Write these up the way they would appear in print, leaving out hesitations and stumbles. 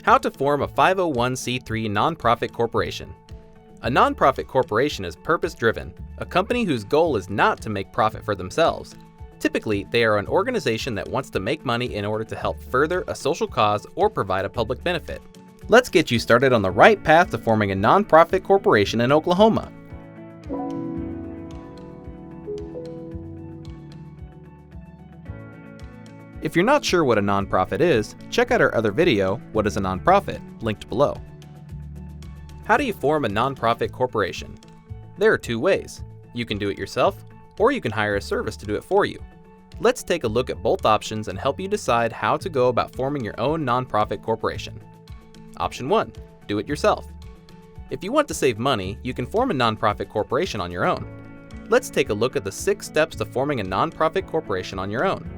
How to form a 501c3 nonprofit corporation. A nonprofit corporation is purpose-driven, a company whose goal is not to make profit for themselves. Typically, they are an organization that wants to make money in order to help further a social cause or provide a public benefit. Let's get you started on the right path to forming a nonprofit corporation in Oklahoma. If you're not sure what a nonprofit is, check out our other video, What is a Nonprofit?, linked below. How do you form a nonprofit corporation? There are two ways. You can do it yourself, or you can hire a service to do it for you. Let's take a look at both options and help you decide how to go about forming your own nonprofit corporation. Option 1. Do it yourself. If you want to save money, you can form a nonprofit corporation on your own. Let's take a look at the 6 steps to forming a nonprofit corporation on your own.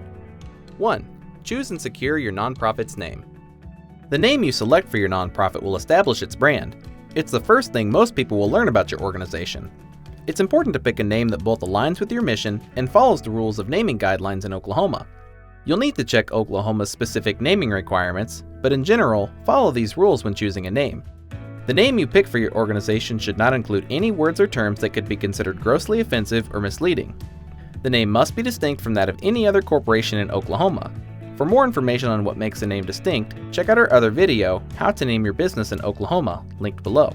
1. Choose and secure your nonprofit's name. The name you select for your nonprofit will establish its brand. It's the first thing most people will learn about your organization. It's important to pick a name that both aligns with your mission and follows the rules of naming guidelines in Oklahoma. You'll need to check Oklahoma's specific naming requirements, but in general, follow these rules when choosing a name. The name you pick for your organization should not include any words or terms that could be considered grossly offensive or misleading. The name must be distinct from that of any other corporation in Oklahoma. For more information on what makes a name distinct, check out our other video, How to Name Your Business in Oklahoma, linked below.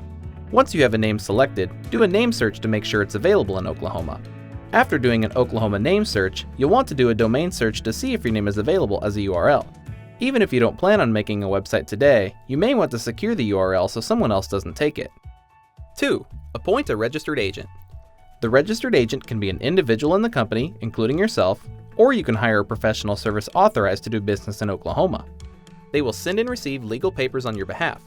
Once you have a name selected, do a name search to make sure it's available in Oklahoma. After doing an Oklahoma name search, you'll want to do a domain search to see if your name is available as a URL. Even if you don't plan on making a website today, you may want to secure the URL so someone else doesn't take it. 2. Appoint a registered agent. The registered agent can be an individual in the company, including yourself, or you can hire a professional service authorized to do business in Oklahoma. They will send and receive legal papers on your behalf.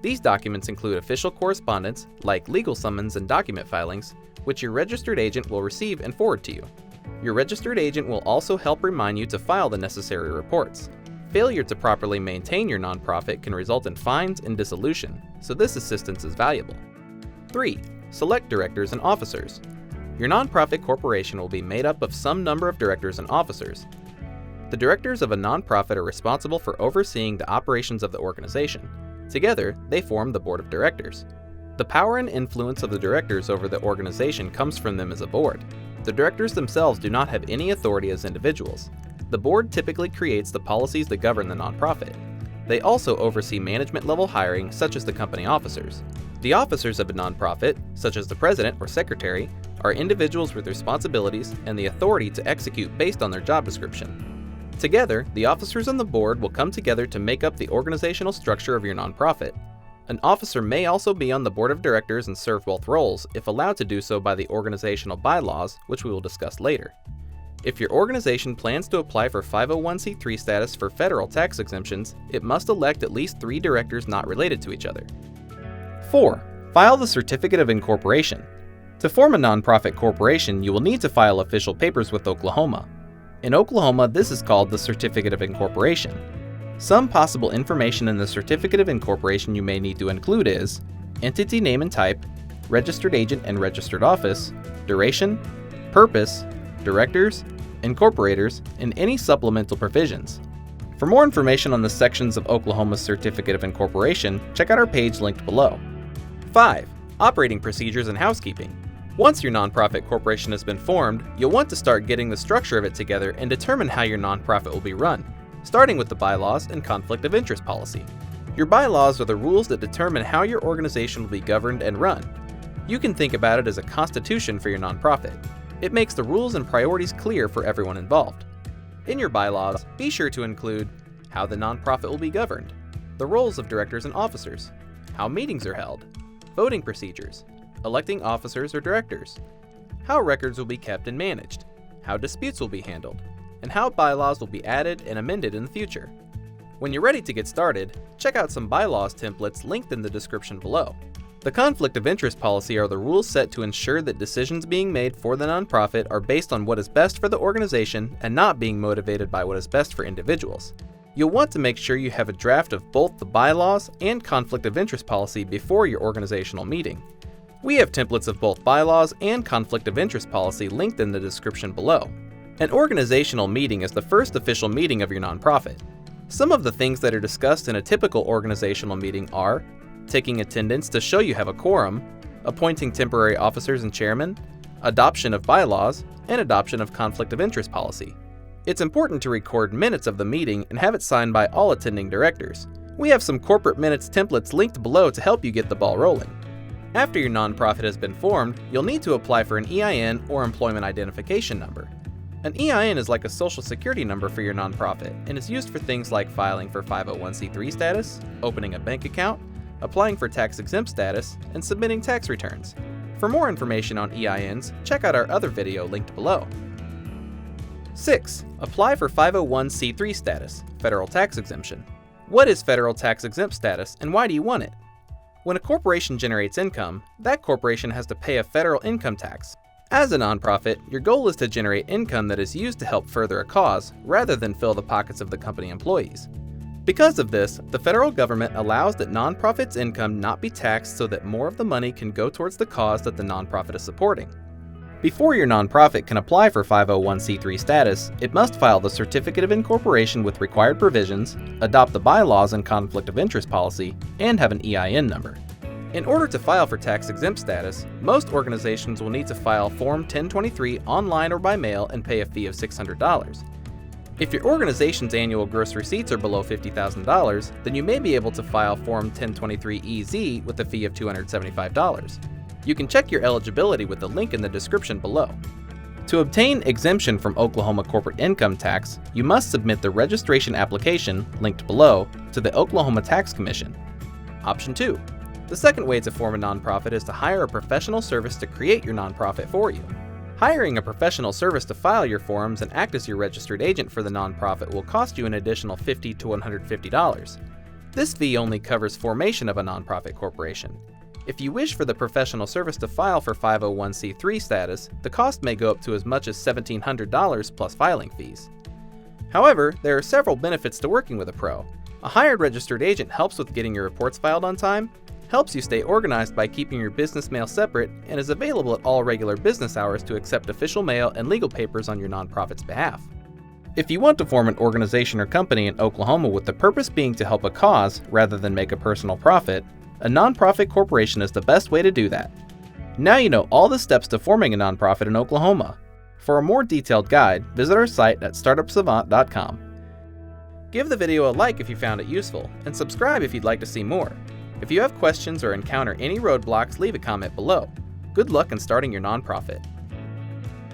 These documents include official correspondence, like legal summons and document filings, which your registered agent will receive and forward to you. Your registered agent will also help remind you to file the necessary reports. Failure to properly maintain your nonprofit can result in fines and dissolution, so this assistance is valuable. 3. Select directors and officers. Your nonprofit corporation will be made up of some number of directors and officers. The directors of a nonprofit are responsible for overseeing the operations of the organization. Together, they form the board of directors. The power and influence of the directors over the organization comes from them as a board. The directors themselves do not have any authority as individuals. The board typically creates the policies that govern the nonprofit. They also oversee management-level hiring, such as the company officers. The officers of a nonprofit, such as the president or secretary, are individuals with responsibilities and the authority to execute based on their job description. Together, the officers on the board will come together to make up the organizational structure of your nonprofit. An officer may also be on the board of directors and serve both roles if allowed to do so by the organizational bylaws, which we will discuss later. If your organization plans to apply for 501c3 status for federal tax exemptions, it must elect at least 3 directors not related to each other. 4. File the certificate of incorporation. To form a nonprofit corporation, you will need to file official papers with Oklahoma. In Oklahoma, this is called the Certificate of Incorporation. Some possible information in the Certificate of Incorporation you may need to include is entity name and type, registered agent and registered office, duration, purpose, directors, incorporators, and any supplemental provisions. For more information on the sections of Oklahoma's Certificate of Incorporation, check out our page linked below. 5. Operating procedures and housekeeping. Once your nonprofit corporation has been formed, you'll want to start getting the structure of it together and determine how your nonprofit will be run, starting with the bylaws and conflict of interest policy. Your bylaws are the rules that determine how your organization will be governed and run. You can think about it as a constitution for your nonprofit. It makes the rules and priorities clear for everyone involved. In your bylaws, be sure to include how the nonprofit will be governed, the roles of directors and officers, how meetings are held, voting procedures, electing officers or directors, how records will be kept and managed, how disputes will be handled, and how bylaws will be added and amended in the future. When you're ready to get started, check out some bylaws templates linked in the description below. The conflict of interest policy are the rules set to ensure that decisions being made for the nonprofit are based on what is best for the organization and not being motivated by what is best for individuals. You'll want to make sure you have a draft of both the bylaws and conflict of interest policy before your organizational meeting. We have templates of both bylaws and conflict of interest policy linked in the description below. An organizational meeting is the first official meeting of your nonprofit. Some of the things that are discussed in a typical organizational meeting are taking attendance to show you have a quorum, appointing temporary officers and chairmen, adoption of bylaws, and adoption of conflict of interest policy. It's important to record minutes of the meeting and have it signed by all attending directors. We have some corporate minutes templates linked below to help you get the ball rolling. After your nonprofit has been formed, you'll need to apply for an EIN or employment identification number. An EIN is like a social security number for your nonprofit and is used for things like filing for 501c3 status, opening a bank account, applying for tax exempt status, and submitting tax returns. For more information on EINs, check out our other video linked below. 6. Apply for 501c3 status, federal tax exemption. What is federal tax exempt status and why do you want it? When a corporation generates income, that corporation has to pay a federal income tax. As a nonprofit, your goal is to generate income that is used to help further a cause, rather than fill the pockets of the company employees. Because of this, the federal government allows that nonprofits' income not be taxed so that more of the money can go towards the cause that the nonprofit is supporting. Before your nonprofit can apply for 501c3 status, it must file the Certificate of Incorporation with required provisions, adopt the bylaws and conflict of interest policy, and have an EIN number. In order to file for tax-exempt status, most organizations will need to file Form 1023 online or by mail and pay a fee of $600. If your organization's annual gross receipts are below $50,000, then you may be able to file Form 1023-EZ with a fee of $275. You can check your eligibility with the link in the description below. To obtain exemption from Oklahoma corporate income tax, you must submit the registration application, linked below, to the Oklahoma Tax Commission. Option 2. The second way to form a nonprofit is to hire a professional service to create your nonprofit for you. Hiring a professional service to file your forms and act as your registered agent for the nonprofit will cost you an additional $50 to $150. This fee only covers formation of a nonprofit corporation. If you wish for the professional service to file for 501c3 status, the cost may go up to as much as $1,700 plus filing fees. However, there are several benefits to working with a pro. A hired registered agent helps with getting your reports filed on time, helps you stay organized by keeping your business mail separate, and is available at all regular business hours to accept official mail and legal papers on your nonprofit's behalf. If you want to form an organization or company in Oklahoma with the purpose being to help a cause rather than make a personal profit, a nonprofit corporation is the best way to do that. Now you know all the steps to forming a nonprofit in Oklahoma. For a more detailed guide, visit our site at startupsavant.com. Give the video a like if you found it useful, and subscribe if you'd like to see more. If you have questions or encounter any roadblocks, leave a comment below. Good luck in starting your nonprofit.